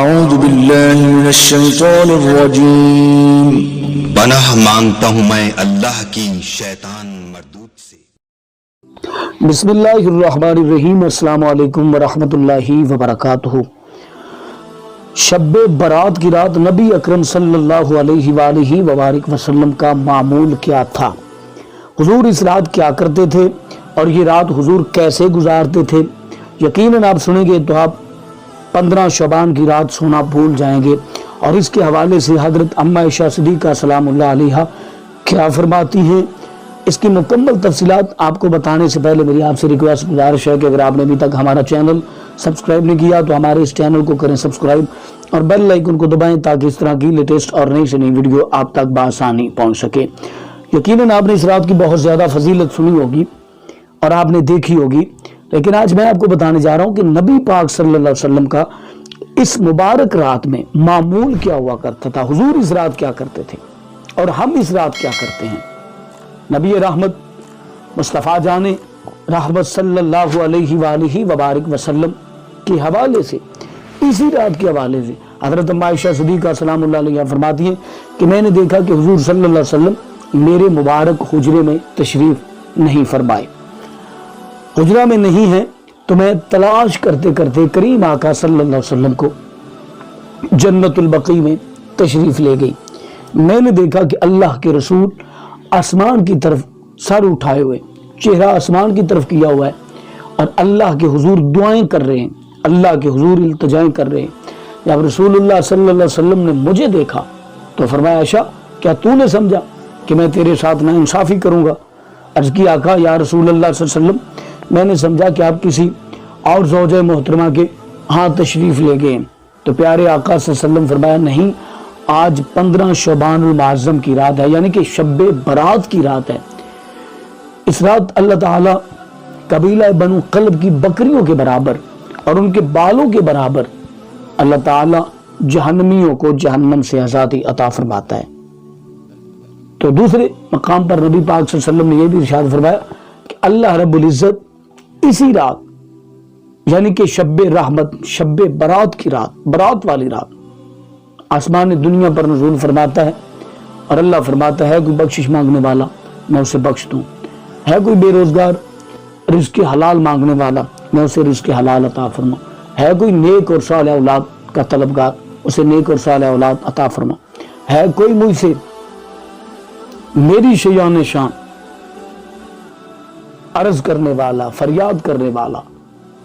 اعوذ باللہ من الشیطان الرجیم۔ پناہ مانگتا ہوں میں اللہ کی شیطان مردود سے۔ بسم اللہ الرحمن الرحیم۔ السلام علیکم ورحمۃ اللہ وبرکاتہ۔ شب برات کی رات نبی اکرم صلی اللہ علیہ وآلہ وبارک وسلم کا معمول کیا تھا؟ حضور اس رات کیا کرتے تھے اور یہ رات حضور کیسے گزارتے تھے؟ یقیناً آپ سنیں گے تو آپ 15 شعبان کی رات سونا بھول جائیں گے، اور اس کے حوالے سے حضرت اما عائشہ صدیقہ سلام اللہ علیہا کیا فرماتی ہیں، اس کی مکمل تفصیلات آپ کو بتانے سے پہلے میری آپ سے ریکویسٹ گزارش ہے کہ اگر آپ نے ابھی تک ہمارا چینل سبسکرائب نہیں کیا تو ہمارے اس چینل کو کریں سبسکرائب اور بیل آئیکن کو دبائیں تاکہ اس طرح کی لیٹسٹ اور نئی سے نئی ویڈیو آپ تک بآسانی پہنچ سکے۔ یقیناً آپ نے اس رات کی بہت زیادہ فضیلت سنی ہوگی اور آپ نے دیکھی ہوگی، لیکن آج میں آپ کو بتانے جا رہا ہوں کہ نبی پاک صلی اللہ علیہ وسلم کا اس مبارک رات میں معمول کیا ہوا کرتا تھا، حضور اس رات کیا کرتے تھے اور ہم اس رات کیا کرتے ہیں۔ نبی رحمت مصطفیٰ جان رحمت صلی اللہ علیہ وآلہ وبارک وسلم کے حوالے سے، اسی رات کے حوالے سے حضرت اما عائشہ صدیقہ سلام اللہ علیہ فرماتی ہیں کہ میں نے دیکھا کہ حضور صلی اللہ علیہ وسلم میرے مبارک حجرے میں تشریف نہیں فرمائے، حجرہ میں نہیں ہے، تو میں تلاش کرتے کرتے کریم آقا صلی اللہ علیہ وسلم کو جنت البقیع میں تشریف لے گئی۔ میں نے دیکھا کہ اللہ کے رسول آسمان کی طرف سر اٹھائے ہوئے، چہرہ آسمان کی طرف کیا ہوا ہے، اور اللہ کے حضور دعائیں کر رہے ہیں، اللہ کے حضور التجائیں کر رہے ہیں۔ جب رسول اللہ صلی اللہ علیہ وسلم نے مجھے دیکھا تو فرمایا عائشہ کیا تو نے سمجھا کہ میں تیرے ساتھ ناانصافی کروں گا؟ عرض کی آقا یا رسول اللہ صلی اللہ علیہ وسلم میں نے سمجھا کہ آپ کسی اور زوجہ محترمہ کے ہاں تشریف لے گئے، تو پیارے آقا صلی اللہ علیہ وسلم فرمایا نہیں، آج 15 شعبان المعظم کی رات ہے، یعنی کہ شب برات کی رات ہے۔ اس رات اللہ تعالی قبیلہ بنو قلب کی بکریوں کے برابر اور ان کے بالوں کے برابر اللہ تعالی جہنمیوں کو جہنم سے آزادی عطا فرماتا ہے۔ تو دوسرے مقام پر نبی پاک صلی اللہ علیہ وسلم نے یہ بھی ارشاد فرمایا کہ اللہ رب العزت اسی رات یعنی کہ شب رحمت، شب برات کی رات، برات والی رات آسمان دنیا پر نزول فرماتا ہے، اور اللہ فرماتا ہے کوئی بخشش مانگنے والا میں اسے بخش دوں، ہے کوئی بے روزگار رزق حلال مانگنے والا میں اسے رزق حلال عطا فرما، ہے کوئی نیک اور صالح اولاد کا طلبگار اسے نیک اور صالح اولاد عطا فرما، ہے کوئی مجھ سے میری شیان شان عرض کرنے والا، فریاد کرنے والا،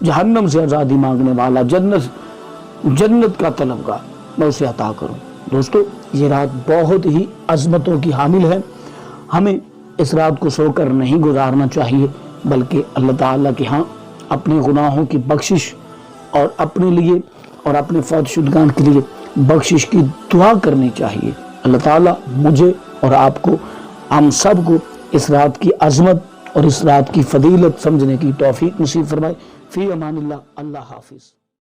جہنم سے آزادی مانگنے والا، جنت کا طلبگار میں اسے عطا کروں۔ دوستو یہ رات بہت ہی عظمتوں کی حامل ہے، ہمیں اس رات کو سو کر نہیں گزارنا چاہیے، بلکہ اللہ تعالیٰ کے ہاں اپنے گناہوں کی بخشش اور اپنے لیے اور اپنے فوت شدگان کے لیے بخشش کی دعا کرنی چاہیے۔ اللہ تعالیٰ مجھے اور آپ کو، ہم سب کو اس رات کی عظمت اور اس رات کی فضیلت سمجھنے کی توفیق نصیب فرمائے۔ فی امان اللہ، اللہ حافظ۔